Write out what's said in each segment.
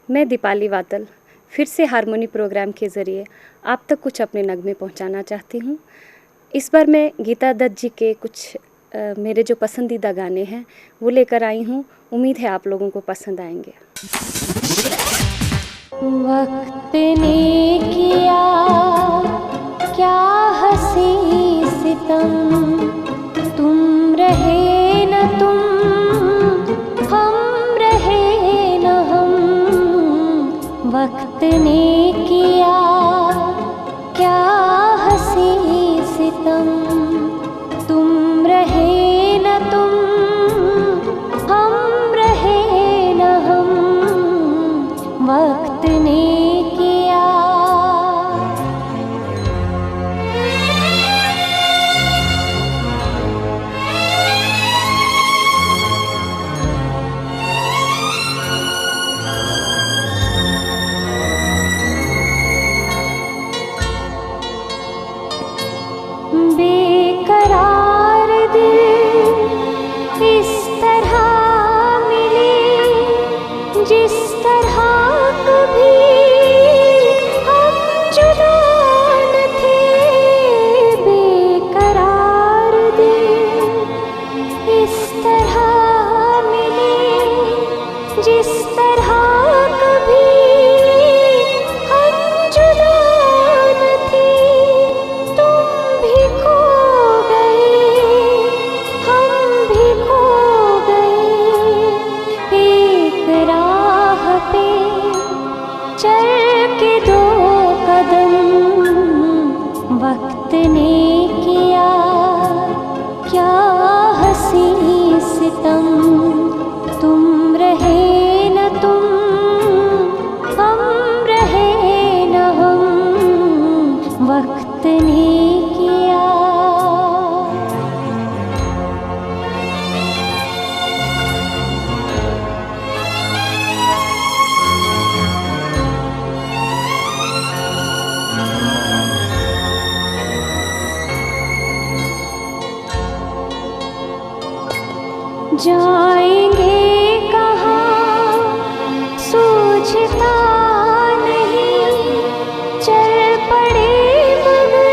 मैं दीपाली वातल फिर से हारमोनी प्रोग्राम के ज़रिए आप तक कुछ अपने नगमे पहुंचाना चाहती हूं। इस बार मैं गीता दत्त जी के कुछ मेरे जो पसंदीदा गाने हैं वो लेकर आई हूं। उम्मीद है आप लोगों को पसंद आएंगे। वक्त ने किया क्या हंसी सितम, तुम रहे न तुम, हम रहे न हम। वक्त ने किया क्या हंसी सितम, तुम रहे न तुम, हम रहे न हम। वक्त ने किया। बेकरार दिल इस तरह मिले जिस तरह कभी हम जुदा न थे। बेकरार दिल इस तरह मिले जिस तरह कभी हम जुदा न थे। तुम भी खो गए, हम भी खो गए, एक राह पे चल के दो कदम। वक्त ने किया क्या हंसी सितम, तुम रहे न तुम, हम रहे न हम। वक्त ने किया। जाएंगे कहाँ सूझता नहीं, चल पड़े मगर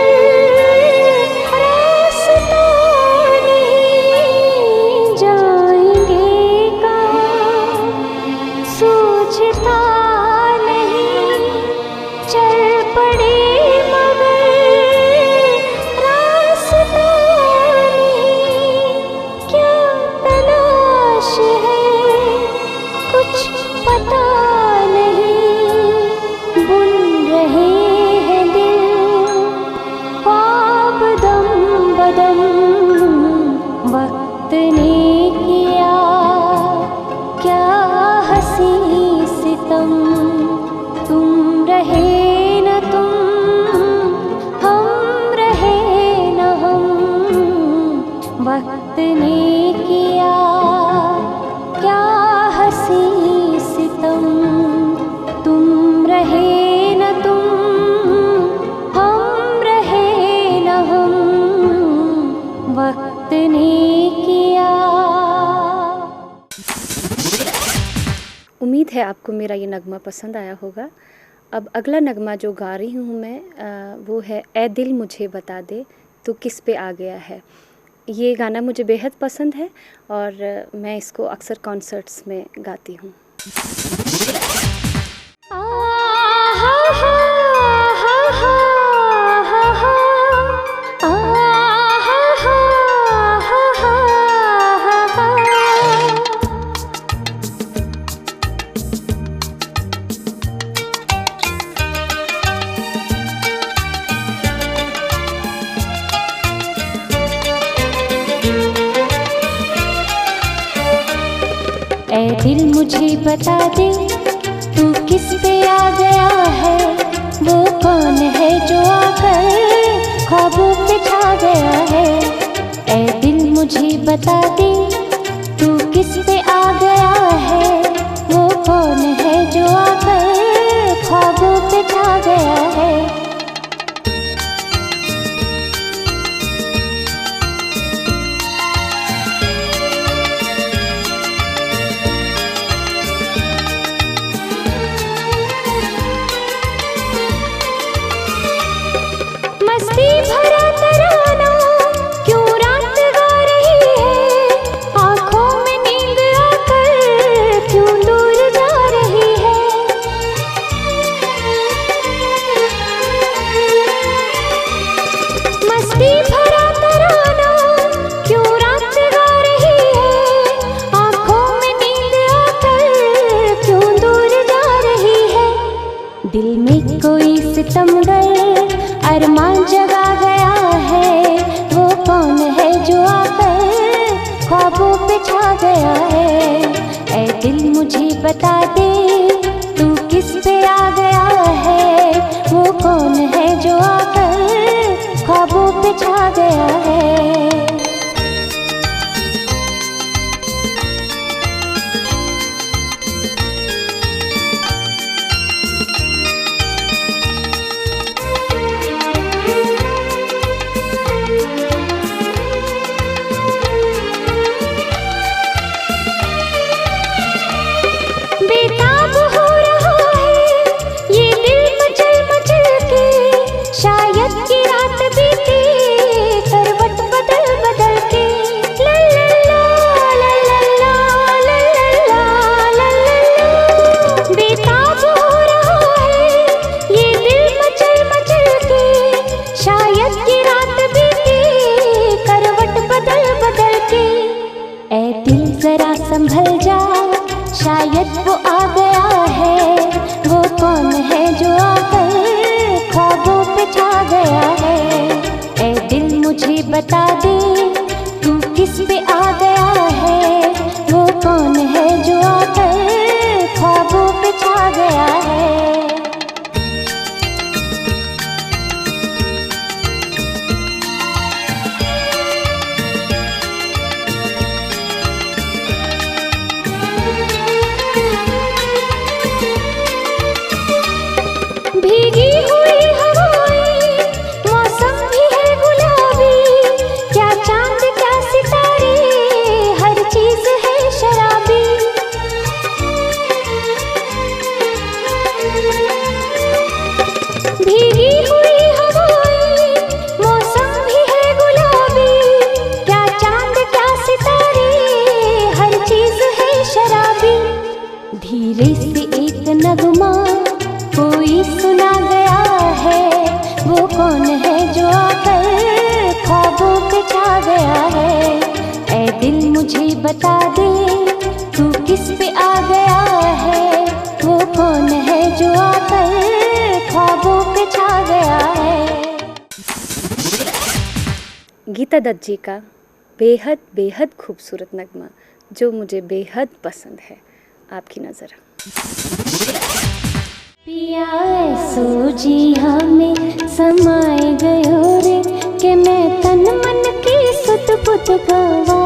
रास्ता नहीं। जाएंगे कहाँ सूझता नहीं, चल पड़े मगर रास्ता नहीं। क्या तलाश है कुछ पता नहीं, बुन रहे हैं दिल ख्वाब दम बदम। वक्त ने किया क्या हंसी सितम, तुम रहे न तुम, हम रहे न हम। वक्त ने किया क्या हंसी सितम, तुम रहे न तुम, हम रहे न हम। वक्त ने किया। उम्मीद है आपको मेरा ये नगमा पसंद आया होगा। अब अगला नगमा जो गा रही हूँ मैं वो है ए दिल मुझे बता दे तू किस पे आ गया है। ये गाना मुझे बेहद पसंद है और मैं इसको अक्सर कॉन्सर्ट्स में गाती हूँ। ऐ दिल मुझे बता दे तू किस पे आ गया है। वो कौन है जो आकर ख्वाबों पे छा गया है। ऐ दिल मुझे बता दे तू किस पे आ गया है। वो कौन है जो आकर ख्वाबों पे छा गया है। दिल में कोई सितमगर अरमान जगा गया है, वो कौन है जो आकर ख्वाबों पे छा गया है। ऐ दिल मुझे बता दे तू किस पे आ गया है, वो कौन है जो आकर ख्वाबों पे छा गया है। बेताब हो रहा है ये दिल मचल मचल के, शायद की रात बीती करवट बदल बदल के। ला ला ला ला ला ला ला ला ला। बेताब हो रहा है ये दिल मचल मचल के, शायद की रात बीती करवट बदल बदल के। ऐ दिल जरा संभल जा, शायद वो आ गया है, वो कौन है जो आकर ख्वाबों पे छा गया है। ऐ दिल मुझे बता दे तू किस पे आ गया है, वो कौन है जो आकर ख्वाबों पे छा गया है। भीगी हुई हवाएं, मौसम भी है गुलाबी, क्या चांद क्या सितारे, हर चीज है शराबी। भीगी हुई हवाएं, मौसम भी है गुलाबी, क्या चांद क्या सितारे, हर चीज है शराबी। धीरे से एक नगमा कोई सुना गया है, वो कौन है जो आकर ख्वाबों पे छा गया है। ऐ दिल मुझे बता दे तू किस पे आ गया है, वो कौन है जो आकर ख्वाबों पे छा गया है। गीता दत्त जी का बेहद बेहद खूबसूरत नगमा जो मुझे बेहद पसंद है। आपकी नज़र। पिया ऐसो जी हमें समाए गयो रे, कि मैं तन मन की सुत पुत गवा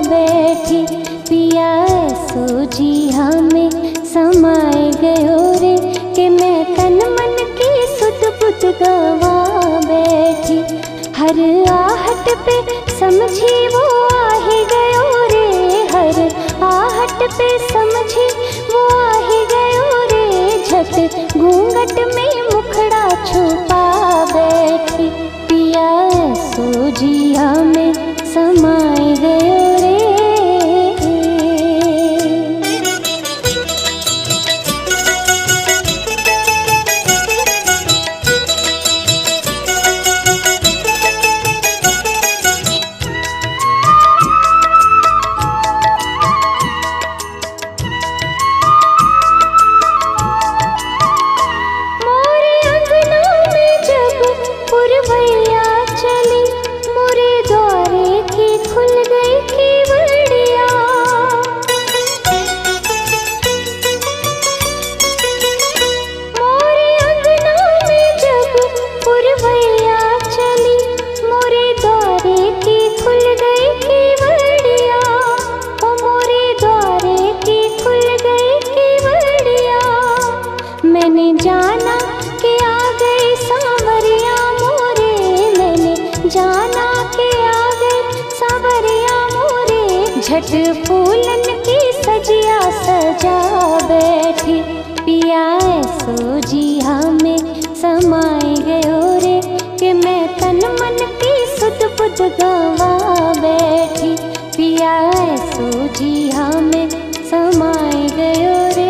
बैठी। पिया ऐसो जी हमें समाए गयो रे, कि मैं तन मन की सुत पुत गवा बैठी। हर आहट पे समझी वो आ ही गयो रे, हर आहट पे समझी वो आ ही गयो रे। झट घूंघट में मुखड़ा छुपा बैठी, पिया ऐसो जिया में समाए गयो रे। पुरवैया चली मोरे द्वारे की खुल गई केवड़िया। मोरे अंगना में जब पुरवैया चली मोरे द्वारे की खुल गई केवड़िया। ओ मोरे द्वारे की खुल गई केवड़िया। मैंने जाना कि आ गई सांवरिया मोरे, मैंने जाना कि आ गई सांवरिया मोरे। झट फूलन की सजिया सजा बैठी, पिया ऐसो जी हमें समाए गयो रे, कि मैं तन मन की सुध बुध गवा बैठी। पिया ऐसो जी हमें समाए गयो रे।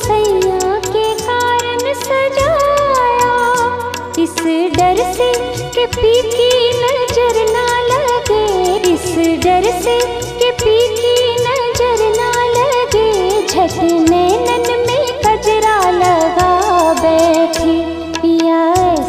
सैया के कारण सजाया, इस डर से कि पीकी नजर ना लगे, इस डर से कि पीकी नजर ना लगे, झट नैनन में कजरा लगा बैठी, पिया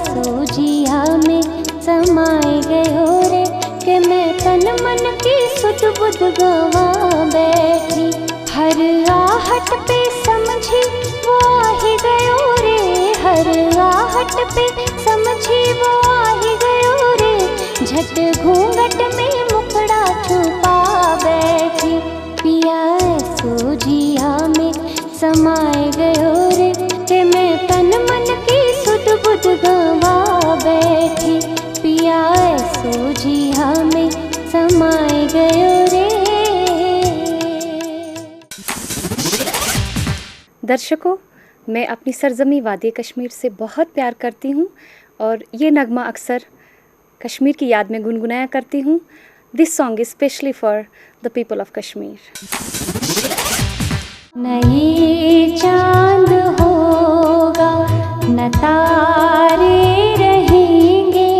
सोजिया में समाए गयो रे, कि मैं तन मन की सुध बुध गवा बैठी, हर आहट पे समझी वो आ ही गयो रे, हर आहट पे समझी वो आ ही गयो रे, झट घूंघट में मुखड़ा छुपा बैठी, पिया सोजिया में समाए गयो रे, कि मैं तन मन की सुध बुध गवा बैठी, पिया सोजिया में समाए गयो रे। दर्शकों, मैं अपनी सरजमी वादी कश्मीर से बहुत प्यार करती हूँ और ये नगमा अक्सर कश्मीर की याद में गुनगुनाया करती हूँ। This song is specially for the people of Kashmir. न ये चांद होगा न तारे रहेंगे,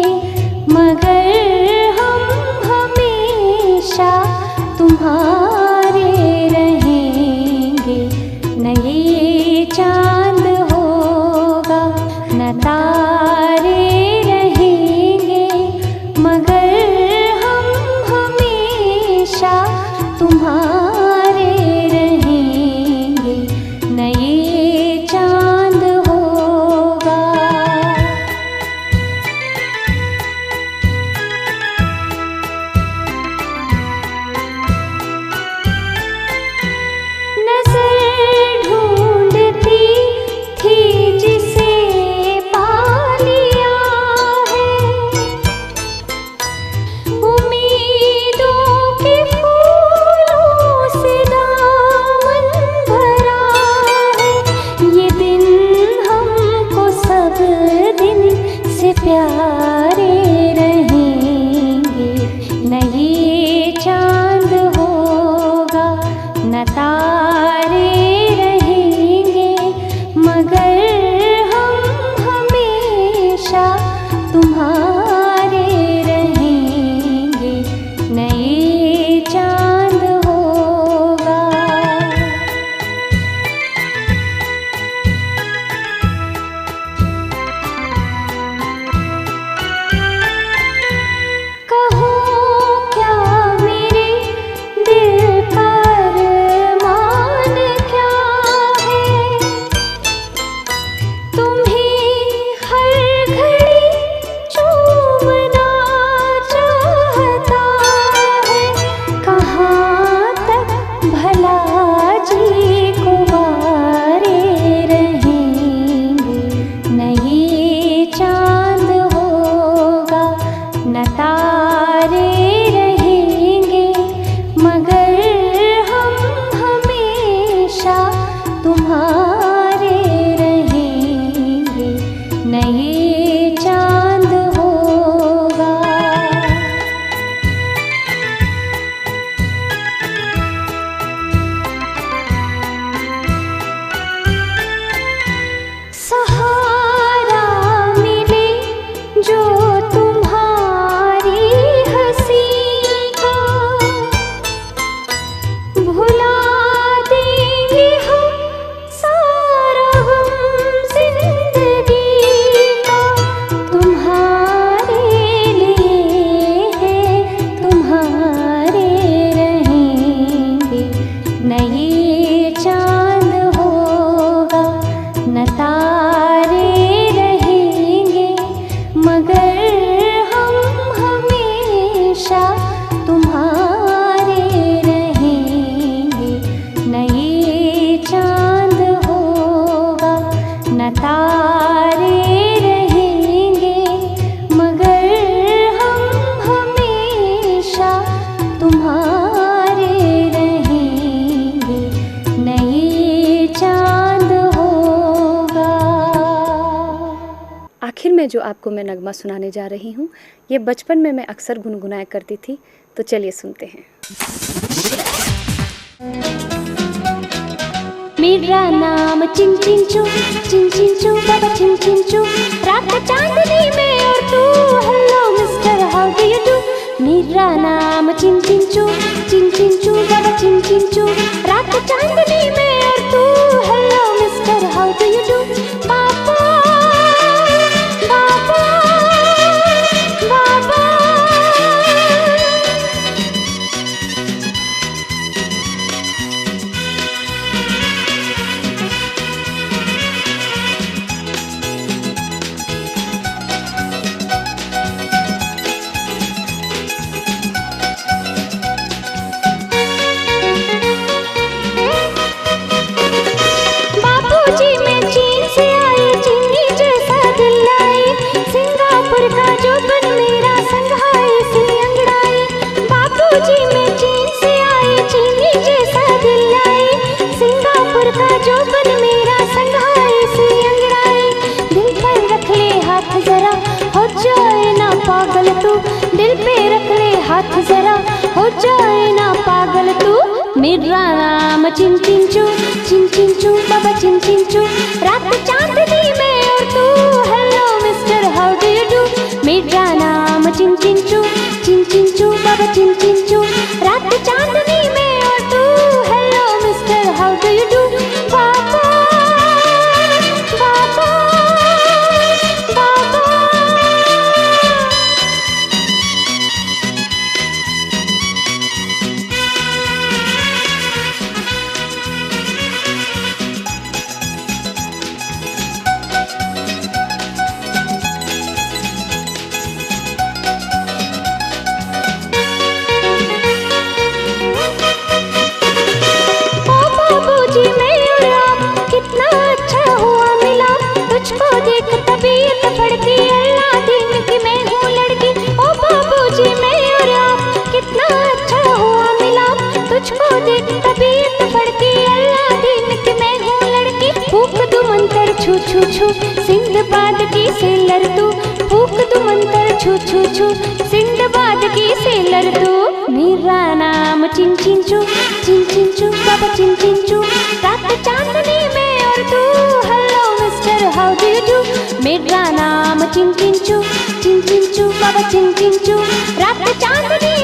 मगर हम हमेशा तुम्हारे रहेंगे, न ये चांद होगा न तारे रहेंगे, मगर हम हमेशा तुम्हारे रहेंगे, न ये चांद होगा। नजर ढूंढती थी जिसे पा लिया है, उम्मीदों के फूलों से दामन भरा है, ये दिन हमको सब दिन से प्यारे रहेंगे, न ये चांद होगा न तारे रहेंगे, मगर हम हमेशा तुम्हारे रहेंगे, न ये चांद होगा। कहो क्या मेरे दिल पर मान क्या है, तुम्हें हर घड़ी चूमना चाहता है, कहाँ तक भला जी को वारे रहेंगे, न ये चांद होगा न तारे रहेंगे, मगर हम हमेशा तुम्हारे रहेंगे, न ये चांद होगा। सहारा मिले जो तुम्हारी हंसी का, भुला देंगे हम सारा गम जिंदगी का, तुम्हारे लिए है तुम्हारे रहेंगे, न ये चांद होगा न तारे रहेंगे, मगर हम हमेशा तुम्हारे रहेंगे, न ये चांद होगा न तारे रहेंगे, मगर हम हमेशा तुम्हारे रहेंगे, न ये चांद होगा। आखिर में जो आपको मैं नगमा सुनाने जा रही हूँ, ये बचपन में मैं अक्सर गुनगुनाया करती थी, तो चलिए सुनते हैं। मेरे मेरा नाम चिन चिन चू बाबा चिन चिन चू। रात चांदनी में और तू hello mister how do you do. मेरा नाम चिन चिन चू बाबा चिन चिन चू। रात चांदनी में और तू hello mister how do you do. बाबा बाबा बाबा। बाबूजी मैं चीन से आई, चीनी जैसा दिल लाई। सिंगापुर का जो बन मेरा संघाई से अंगड़ाई। बाबूजी मैं चीन से आई, चीनी जैसा दिल लाई। सिंगापुर का जो बन मेरा संघाई से अंगड़ाई। दिल पर रख ले हाथ जरा हो जाए ना पागल तू। दिल पे रख ले हाथ जरा हो जाए ना पागल तू। मेरा नाम चिन चिन चू बाबा चिन चिन चू। रात चांदनी में और तू hello mister how do you do. मेरा नाम चिन चिन चू बाबा चिन चिन चू। रात चांदनी में और तू hello mister how do you do. बाबा बाबा बाबा। ओ बाबूजी मैं और आप कितना अच्छा हुआ मिला। तुझको देख तबीयत फड़की अल्लाह दिन की मैं हूँ लड़की। ओ बाबूजी मैं और आप कितना अच्छा हुआ मिला। तुझको देख तबीयत फड़की अल्लाह दिन की मैं हूँ लड़की। फूक दू मंतर छू छू छू सिंधबाद की सेलर तू। फूक दू मंतर छू छू छू सिंधबाद की सेलर तू। मेरा नाम चिन चिन चू बाबा चिन चिन चू। रात चांदनी में और तू hello mister how do you do. मेरा नाम चिन चिन चू बाबा चिन चिन चू। रात चांदनी